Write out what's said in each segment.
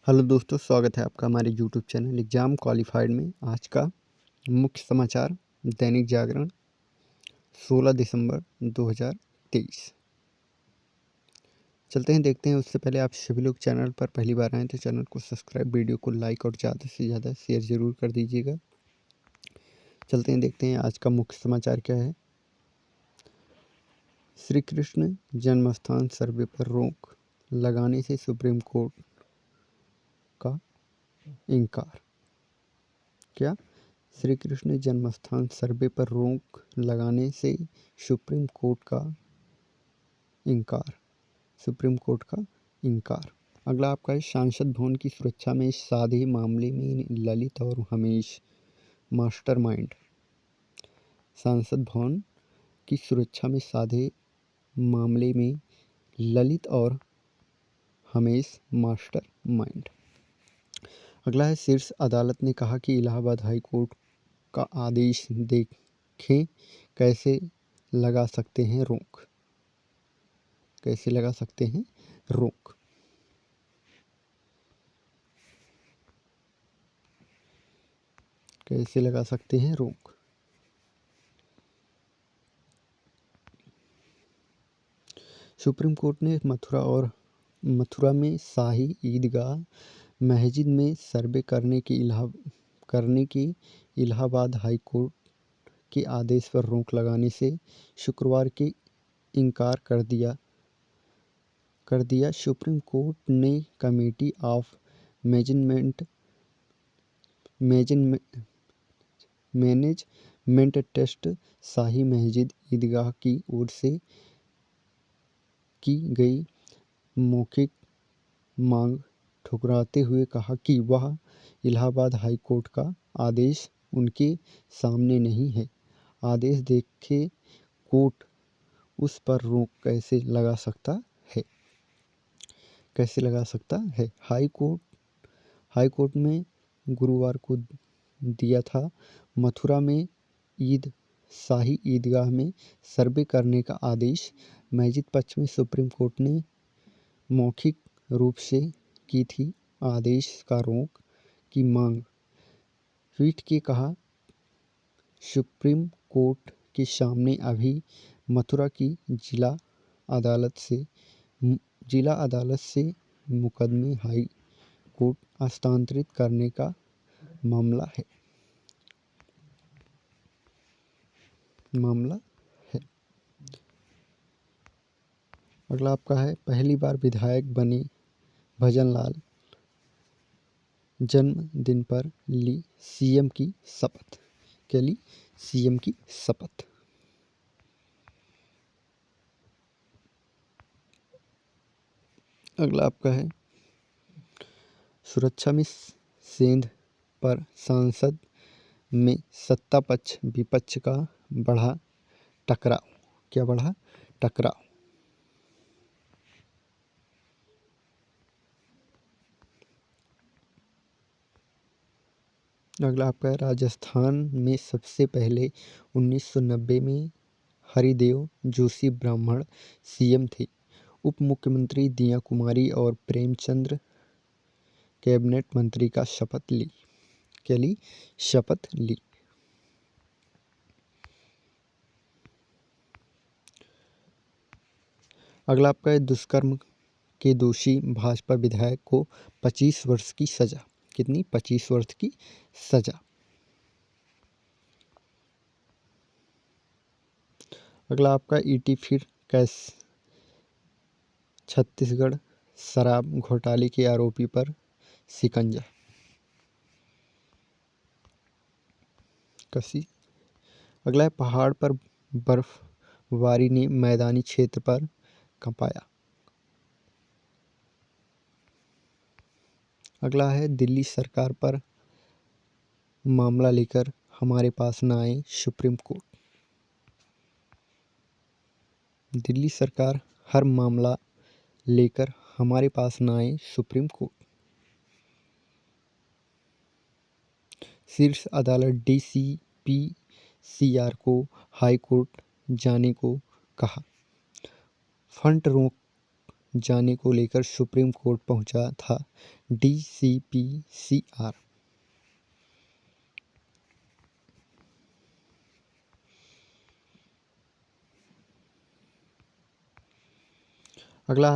Hello दोस्तों, स्वागत है आपका हमारे यूट्यूब चैनल एग्ज़ाम क्वालिफाइड में। आज का मुख्य समाचार दैनिक जागरण 16 दिसंबर 2023। चलते हैं, देखते हैं। उससे पहले आप सभी लोग चैनल पर पहली बार आएँ तो चैनल को सब्सक्राइब, वीडियो को लाइक और ज़्यादा से ज़्यादा शेयर ज़रूर कर दीजिएगा। चलते हैं, देखते हैं आज का मुख्य समाचार क्या है। श्री कृष्ण जन्मस्थान सर्वे पर रोक लगाने से सुप्रीम कोर्ट का इनकार। क्या? श्री कृष्ण जन्मस्थान सर्वे पर रोक लगाने से सुप्रीम कोर्ट का इनकार। सुप्रीम कोर्ट का इनकार। अगला आपका है, सांसद भवन की सुरक्षा में साधे मामले में ललित और हमीश मास्टरमाइंड। सांसद भवन की सुरक्षा में साधे मामले में ललित और हमीश मास्टरमाइंड। अगला है, शीर्ष अदालत ने कहा कि इलाहाबाद हाई कोर्ट का आदेश देखें कैसे लगा सकते हैं रोक। कैसे लगा सकते हैं रोक। कैसे लगा सकते हैं रोक। सुप्रीम कोर्ट ने मथुरा में शाही ईदगाह मस्जिद में सर्वे करने की इलाहाबाद हाई कोर्ट के आदेश पर रोक लगाने से शुक्रवार के इनकार कर दिया। सुप्रीम कोर्ट ने कमेटी ऑफ मैनेजमेंट ट्रस्ट शाही मस्जिद ईदगाह की ओर से की गई मौखिक मांग ठुकराते हुए कहा कि वह इलाहाबाद हाई कोर्ट का आदेश उनके सामने नहीं है। आदेश देखे कोर्ट उस पर रोक कैसे लगा सकता है। कैसे लगा सकता है। हाई कोर्ट में गुरुवार को दिया था मथुरा में शाही ईदगाह में सर्वे करने का आदेश। मस्जिद पक्ष में सुप्रीम कोर्ट ने मौखिक रूप से की थी आदेश का रोक की मांग। पीठ के कहा, सुप्रीम कोर्ट के सामने अभी मथुरा की जिला अदालत से मुकदमे हाई कोर्ट हस्तांतरित करने का मामला है। अगला आपका है, पहली बार विधायक बने भजन लाल जन्मदिन पर ली सीएम की शपथ। क्या ली? सीएम की शपथ। अगला आपका है, सुरक्षा में सेंध पर संसद में सत्ता पक्ष विपक्ष का बढ़ा टकराव। क्या बढ़ा? टकराव। अगला आपका है, राजस्थान में सबसे पहले 1990 में हरिदेव जोशी ब्राह्मण सीएम थे। उप मुख्यमंत्री दिया कुमारी और प्रेमचंद्र कैबिनेट मंत्री का शपथ ली। क्या ली? शपथ ली। अगला आपका है, दुष्कर्म के दोषी भाजपा विधायक को 25 वर्ष की सजा। कितनी? 25 वर्ष की सजा। अगला आपका, ईटी फिर कैसे छत्तीसगढ़ शराब घोटाले के आरोपी पर शिकंजा कसी। अगला है, पहाड़ पर बर्फबारी ने मैदानी क्षेत्र पर कंपाया। अगला है, दिल्ली सरकार पर मामला लेकर हमारे पास न आए सुप्रीम कोर्ट। दिल्ली सरकार हर मामला लेकर हमारे पास न आए सुप्रीम कोर्ट। शीर्ष अदालत डीसीपीसीआर को हाई कोर्ट जाने को कहा। फंड रोक जाने को लेकर सुप्रीम कोर्ट पहुंचा था DCPCR। अगला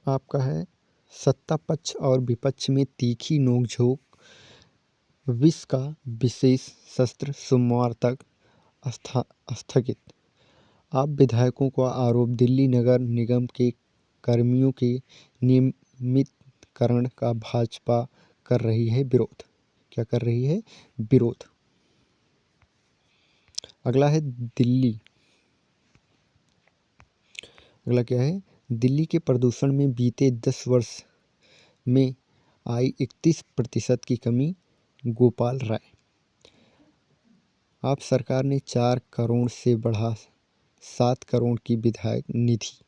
आपका है सत्ता पक्ष और विपक्ष में तीखी नोकझोंक, विष का विशेष सत्र सोमवार तक स्थगित। आप विधायकों का आरोप, दिल्ली नगर निगम के कर्मियों के नियमितीकरण का भाजपा कर रही है विरोध। क्या कर रही है? विरोध। अगला है दिल्ली। अगला क्या है? दिल्ली के प्रदूषण में बीते 10 वर्ष में आई 31% की कमी, गोपाल राय। आप सरकार ने 4 करोड़ से बढ़ा 7 करोड़ की विधायक निधि।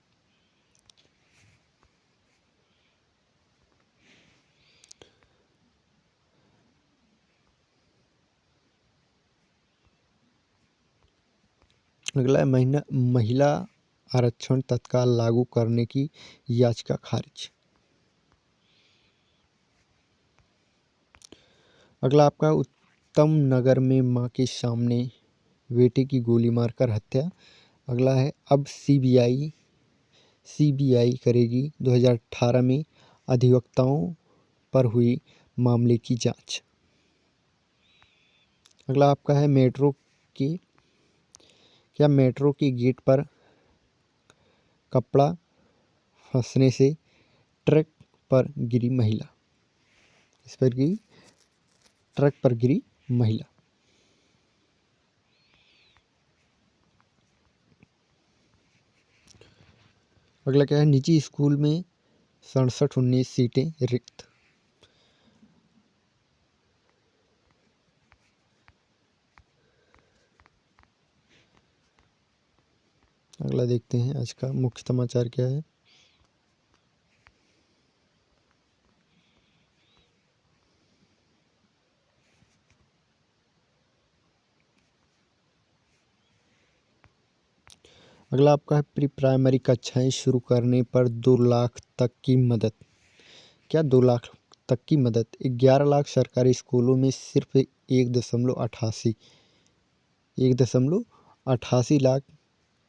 अगला है महिला आरक्षण तत्काल लागू करने की याचिका खारिज। अगला आपका उत्तम नगर में मां के सामने बेटे की गोली मारकर हत्या। अगला है अब सीबीआई करेगी 2018 में अधिवक्ताओं पर हुई मामले की जांच। अगला आपका है मेट्रो के गेट पर कपड़ा फंसने से ट्रक पर गिरी महिला। ट्रक पर गिरी महिला। अगला क्या है? निजी स्कूल में 67-19 सीटें रिक्त। अगला देखते हैं आज का मुख्य समाचार क्या है। अगला आपका है प्री प्राइमरी कक्षाएं शुरू करने पर 2 लाख तक की मदद। क्या 2 लाख तक की मदद? 11 लाख सरकारी स्कूलों में सिर्फ 1.88 लाख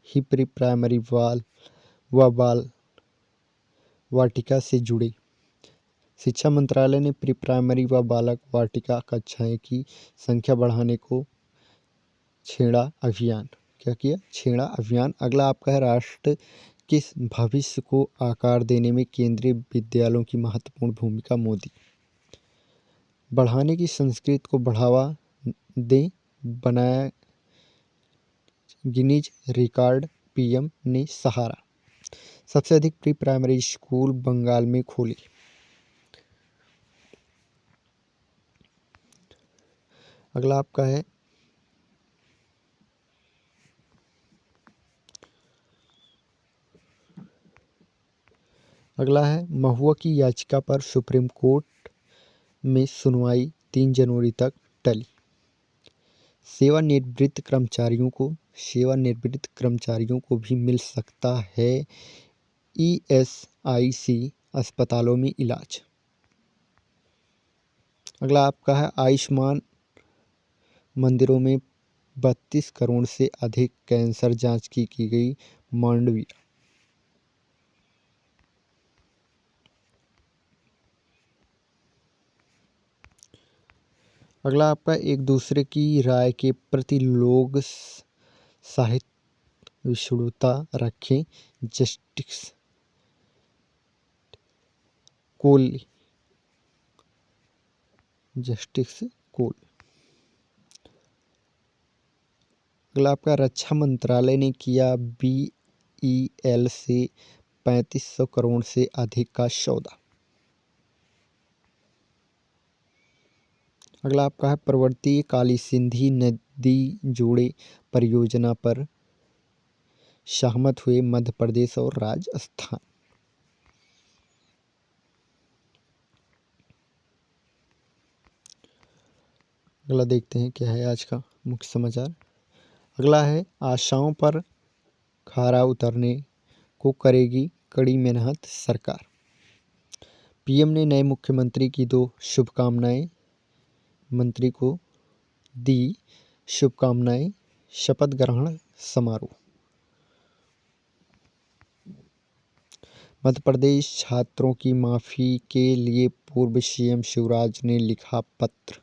ही प्री प्राइमरी बाल वाटिका से जुड़े। शिक्षा मंत्रालय ने प्री प्राइमरी व बालक वाटिका कक्षाएं की संख्या बढ़ाने को छेड़ा अभियान। क्या किया? छेड़ा अभियान। अगला आपका है राष्ट्र के भविष्य को आकार देने में केंद्रीय विद्यालयों की महत्वपूर्ण भूमिका, मोदी। बढ़ाने की संस्कृति को बढ़ावा दें, बनाया गिनीज रिकॉर्ड, पीएम ने सहारा। सबसे अधिक प्री प्राइमरी स्कूल बंगाल में खोले। अगला आपका है महुआ की याचिका पर सुप्रीम कोर्ट में सुनवाई 3 जनवरी तक टली। सेवानिवृत्त कर्मचारियों को भी मिल सकता है ईएसआईसी अस्पतालों में इलाज। अगला आपका है आयुष्मान मंदिरों में 32 करोड़ से अधिक कैंसर जांच की गई, मांडविया। अगला आपका एक दूसरे की राय के प्रति लोग सहिष्णुता रखें, जस्टिस कोल। अगला आपका रक्षा मंत्रालय ने किया बीईएल से 3500 करोड़ से अधिक का सौदा। अगला आपका है प्रवर्ती काली सिंधी नदी जोड़े परियोजना पर सहमत हुए मध्य प्रदेश और राजस्थान। अगला देखते हैं क्या है आज का मुख्य समाचार। अगला है आशाओं पर खरा उतरने को करेगी कड़ी मेहनत सरकार। पीएम ने नए मुख्यमंत्री की 2 शुभकामनाएं, मंत्री को दी शुभकामनाएं। शपथ ग्रहण समारोह। मध्य प्रदेश छात्रों की माफी के लिए पूर्व सीएम शिवराज ने लिखा पत्र।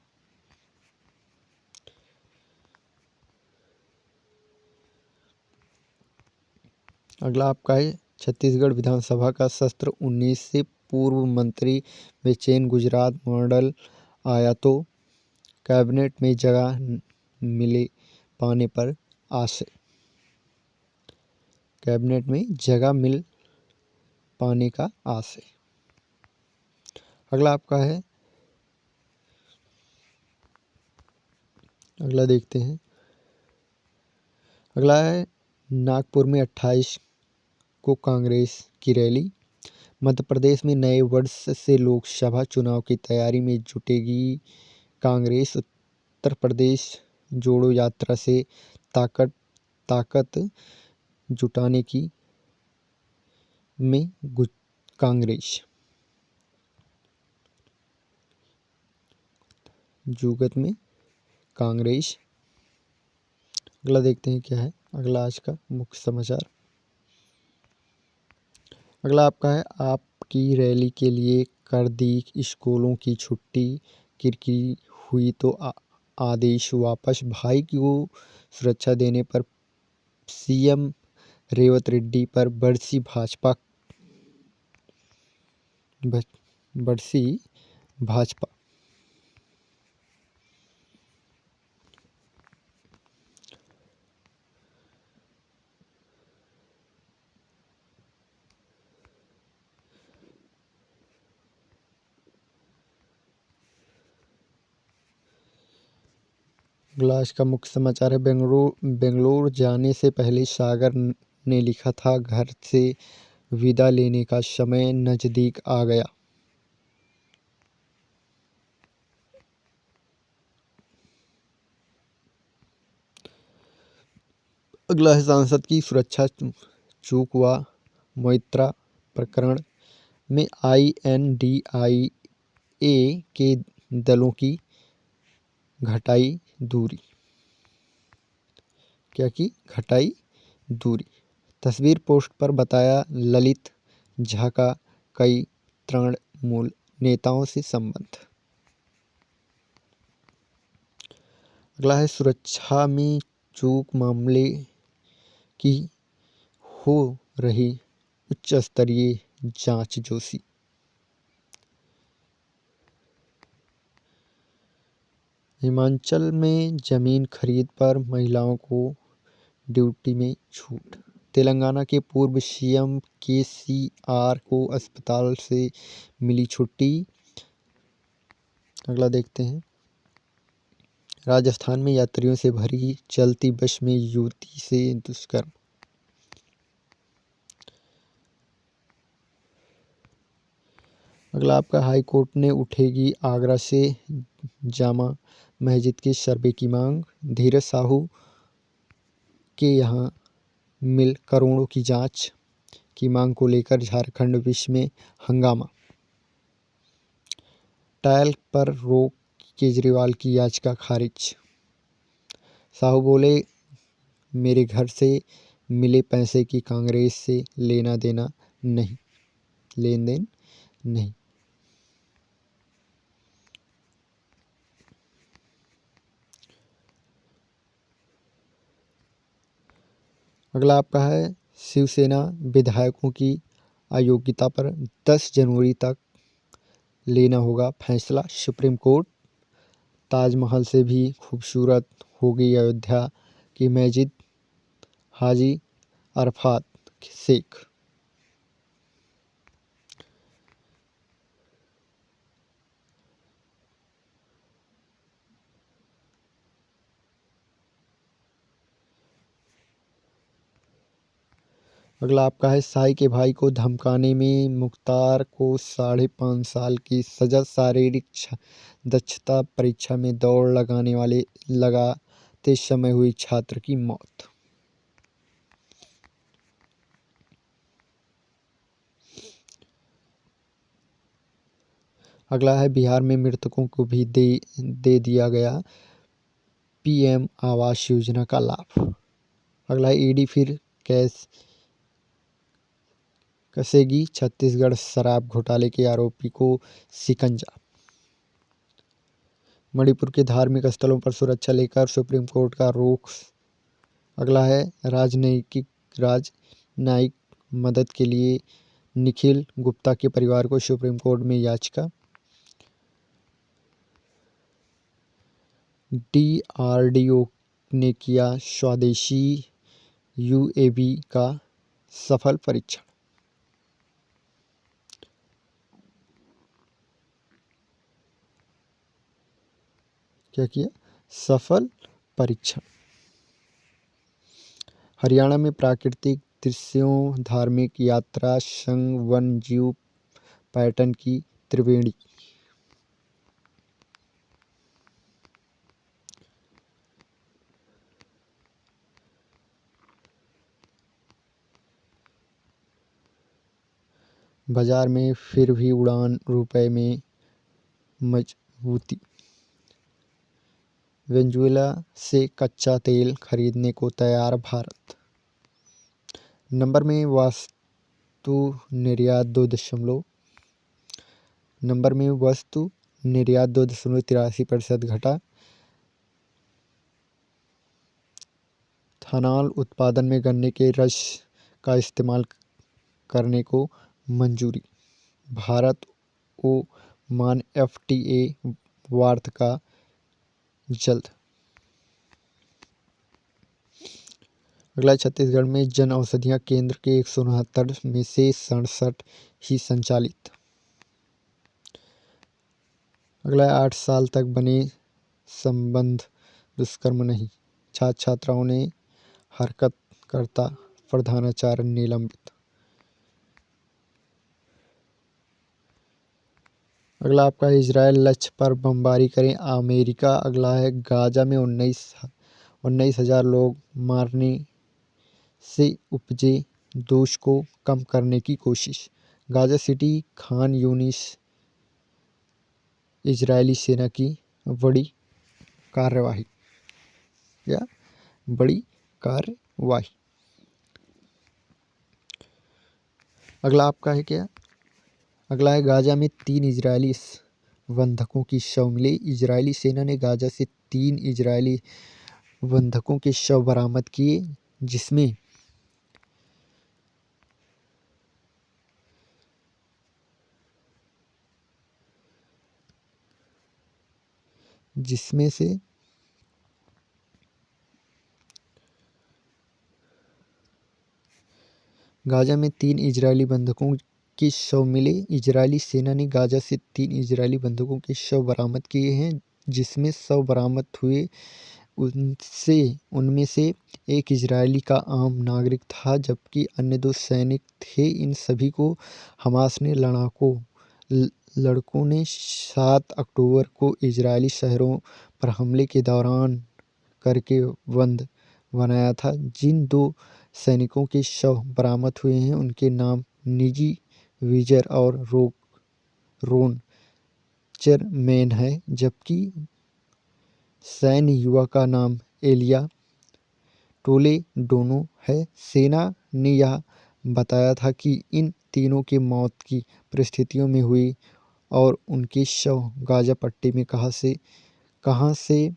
अगला आपका है छत्तीसगढ़ विधानसभा का सत्र 19 से पूर्व मंत्री बेचैन, गुजरात मॉडल आया तो कैबिनेट में जगह मिले पाने पर आशय। कैबिनेट में जगह मिल पाने का आशय। अगला आपका है, अगला देखते हैं। अगला है नागपुर में 28 को कांग्रेस की रैली। मध्य प्रदेश में नए वर्ष से लोकसभा चुनाव की तैयारी में जुटेगी कांग्रेस। उत्तर प्रदेश जोड़ो यात्रा से ताकत जुटाने की में कांग्रेस। जुगत में कांग्रेस। अगला देखते हैं क्या है अगला आज का मुख्य समाचार। अगला आपका है आपकी रैली के लिए कर दी स्कूलों की छुट्टी, किरकिरी हुई तो आदेश वापस। भाई को सुरक्षा देने पर सीएम रेवंत रेड्डी पर बरसी भाजपा। ग्लास का मुख्य समाचार है बेंगलुरु जाने से पहले सागर ने लिखा था, घर से विदा लेने का समय नजदीक आ गया। अगला है सांसद की सुरक्षा चूक व मोइत्रा प्रकरण में INDIA के दलों की घटाई दूरी। क्या की घटाई दूरी। तस्वीर पोस्ट पर बताया ललित झा का कई तृणमूल नेताओं से संबंध। अगला है सुरक्षा में चूक मामले की हो रही उच्च स्तरीय जांच, जोशी। हिमाचल में जमीन खरीद पर महिलाओं को ड्यूटी में छूट। तेलंगाना के पूर्व सीएम KCR को अस्पताल से मिली छुट्टी। अगला देखते हैं राजस्थान में यात्रियों से भरी चलती बस में युवती से दुष्कर्म। अगला आपका हाई कोर्ट ने उठेगी आगरा से जामा मस्जिद के सर्वे की मांग। धीरज साहू के यहां मिल करोड़ों की जांच की मांग को लेकर झारखंड विश्व में हंगामा। ट्रायल पर रोक केजरीवाल की याचिका खारिज। साहू बोले, मेरे घर से मिले पैसे की कांग्रेस से लेन देन नहीं। अगला आपका है शिवसेना विधायकों की अयोग्यता पर 10 जनवरी तक लेना होगा फैसला। Supreme court. ताजमहल से भी खूबसूरत होगी अयोध्या की मस्जिद, हाजी अरफात शेख। अगला आपका है साई के भाई को धमकाने में मुख्तार को 5.5 साल की सजा। शारीरिक दक्षता परीक्षा में दौड़ लगाते समय हुई छात्र की मौत। अगला है बिहार में मृतकों को भी दे दिया गया पीएम आवास योजना का लाभ। अगला है ईडी फिर कसेगी छत्तीसगढ़ शराब घोटाले के आरोपी को शिकंजा। मणिपुर के धार्मिक स्थलों पर सुरक्षा लेकर सुप्रीम कोर्ट का रुख। अगला है राजनयिक मदद के लिए निखिल गुप्ता के परिवार को सुप्रीम कोर्ट में याचिका। डीआरडीओ ने किया स्वदेशी यूएवी का सफल परीक्षण। क्या किया? सफल परीक्षण। हरियाणा में प्राकृतिक दृश्यों, धार्मिक यात्रा संग वन जीव पर्यटन की त्रिवेणी। बाजार में फिर भी उड़ान, रुपए में मजबूती। वेनेजुएला से कच्चा तेल खरीदने को तैयार भारत। नंबर में वस्तु निर्यात 2.83% घटा। इथेनॉल उत्पादन में गन्ने के रस का इस्तेमाल करने को मंजूरी। भारत ओमान एफटीए वार्ता जल्द। अगला छत्तीसगढ़ में जन औषधियाँ केंद्र के 169 में से 67 ही संचालित। अगला 8 साल तक बने संबंध दुष्कर्म नहीं, छात्र छात्राओं ने हरकतकर्ता प्रधानाचार्य निलंबित। अगला आपका इजरायल लक्ष्य पर बमबारी करें अमेरिका। अगला है गाजा में 19,000 लोग मारने से उपजे दोष को कम करने की कोशिश। Gaza city Khan Yunis Israeli सेना की बड़ी कार्यवाही। अगला आपका है क्या? अगला है गाजा में 3 इजरायली बंधकों की शव मिले। इजरायली सेना ने गाजा से 3 इजरायली बंधकों के शव बरामद किए, जिसमें से गाजा में 3 इजरायली बंधकों के शव मिले। इजरायली सेना ने गाजा से 3 इजरायली बंधकों के शव बरामद किए हैं, जिसमें शव बरामद हुए उनमें से एक इजरायली का आम नागरिक था, जबकि अन्य 2 सैनिक थे। इन सभी को हमास ने लड़कों ने 7 अक्टूबर को इजरायली शहरों पर हमले के दौरान करके बंद बनाया था। जिन 2 सैनिकों के शव बरामद हुए हैं उनके नाम निजी विजर और रोन चेरमैन है, जबकि सैन्य युवा का नाम एलिया टोलेडोनो है। सेना ने यह बताया था कि इन तीनों की मौत की परिस्थितियों में हुई और उनके शव गाजा पट्टी में कहाँ से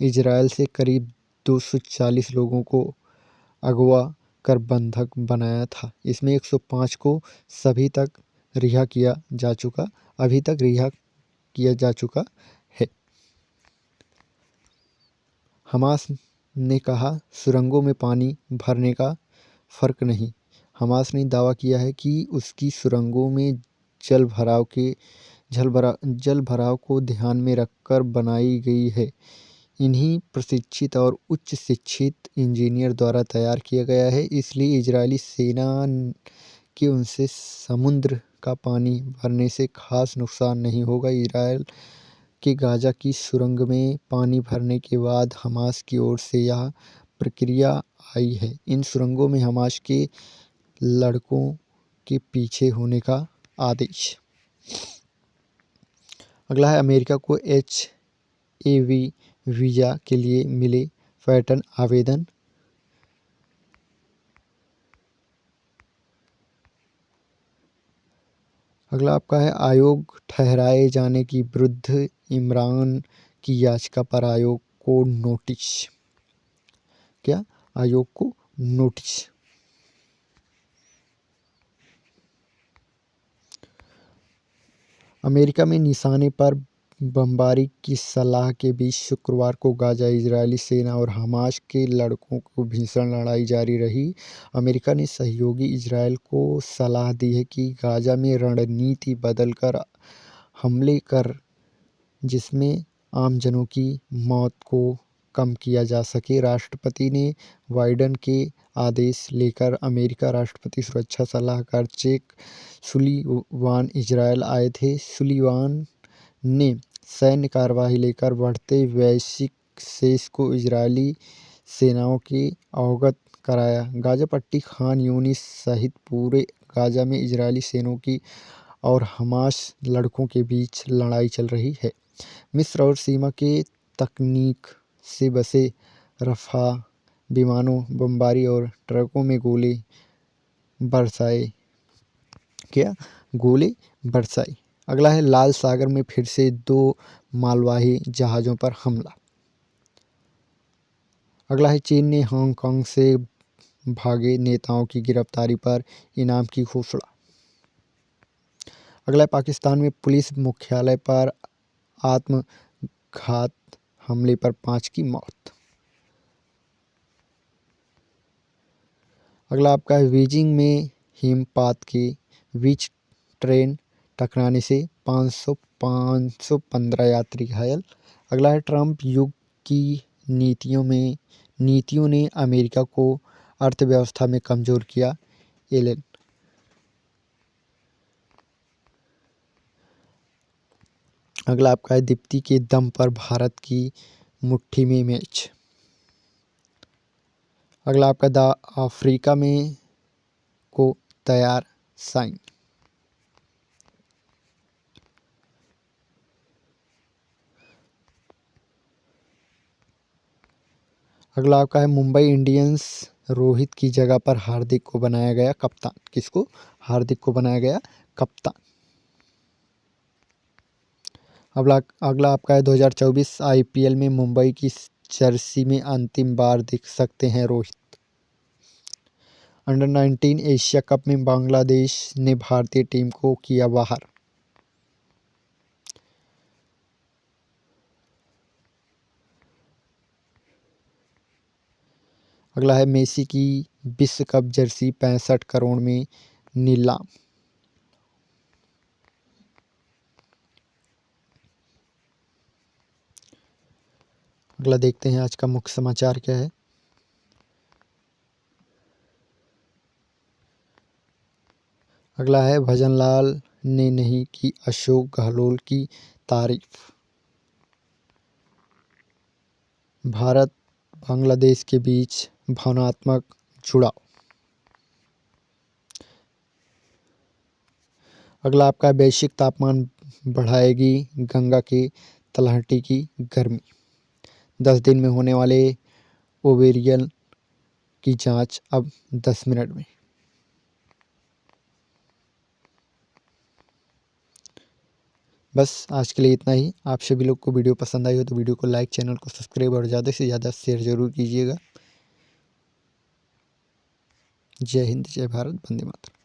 इजरायल से करीब 240 लोगों को अगवा कर बंधक बनाया था। इसमें 105 को अभी तक रिहा किया जा चुका है। हमास ने कहा सुरंगों में पानी भरने का फर्क नहीं। हमास ने दावा किया है कि उसकी सुरंगों में जल भराव को ध्यान में रखकर बनाई गई है। इन्हीं प्रशिक्षित और उच्च शिक्षित इंजीनियर द्वारा तैयार किया गया है, इसलिए इजरायली सेना के उनसे समुद्र का पानी भरने से खास नुकसान नहीं होगा। इजरायल के गाजा की सुरंग में पानी भरने के बाद हमास की ओर से यह प्रक्रिया आई है। इन सुरंगों में हमास के लड़कों के पीछे होने का आदेश। अगला है अमेरिका को HIV वीज़ा के लिए मिले पैटर्न आवेदन। अगला आपका है आयोग ठहराए जाने की विरुद्ध इमरान की याचिका पर आयोग को नोटिस। क्या? आयोग को नोटिस। अमेरिका में निशाने पर बमबारी की सलाह के बीच शुक्रवार को गाजा इजरायली सेना और हमास के लड़ाकों को भीषण लड़ाई जारी रही। अमेरिका ने सहयोगी इजरायल को सलाह दी है कि गाजा में रणनीति बदलकर हमले कर जिसमें आमजनों की मौत को कम किया जा सके। राष्ट्रपति ने बाइडेन के आदेश लेकर अमेरिका राष्ट्रपति सुरक्षा सलाहकार जैक सुलिवान इजरायल आए थे। सुलिवान ने सैन्य कार्रवाई लेकर बढ़ते वैश्विक शेष को इजरायली सेनाओं के अवगत कराया। गाजा पट्टी खान यूनिस सहित पूरे गाजा में इजरायली सेनाओं की और हमास लड़ाकों के बीच लड़ाई चल रही है। मिस्र और सीमा के तकनीक से बसे रफा विमानों बमबारी और ट्रकों में गोले बरसाए। क्या? गोले बरसाए। अगला है लाल सागर में फिर से 2 मालवाही जहाज़ों पर हमला। अगला है चीन ने हांगकांग से भागे नेताओं की गिरफ्तारी पर इनाम की घोषणा। अगला है पाकिस्तान में पुलिस मुख्यालय पर आत्मघात हमले पर 5 की मौत। अगला आपका है बीजिंग में हिमपात के बीच ट्रेन टकराने से 515 यात्री घायल। अगला है ट्रंप युग की नीतियों ने अमेरिका को अर्थव्यवस्था में कमज़ोर किया। एलन। अगला आपका है दीप्ति के दम पर भारत की मुट्ठी में मैच। अगला आपका द अफ्रीका में को तैयार साइन। अगला आपका है मुंबई इंडियंस रोहित की जगह पर हार्दिक को बनाया गया कप्तान। किसको? हार्दिक को बनाया गया कप्तान। अगला आपका है 2024 IPL में मुंबई की जर्सी में अंतिम बार दिख सकते हैं रोहित। अंडर-19 एशिया कप में बांग्लादेश ने भारतीय टीम को किया बाहर। अगला है मेसी की विश्व कप जर्सी 65 करोड़ में नीलाम। अगला देखते हैं आज का मुख्य समाचार क्या है। अगला है भजनलाल ने नहीं की अशोक गहलोत की तारीफ। भारत बांग्लादेश के बीच भावनात्मक जुड़ाव। अगला आपका वैश्विक तापमान बढ़ाएगी गंगा के तलहटी की गर्मी। 10 दिन में होने वाले ओवेरियन की जांच अब 10 मिनट में। बस आज के लिए इतना ही। आप सभी लोग को वीडियो पसंद आई हो तो वीडियो को लाइक, चैनल को सब्सक्राइब और ज़्यादा से ज़्यादा शेयर जरूर कीजिएगा। जय हिंद, जय भारत, वंदे मातरम।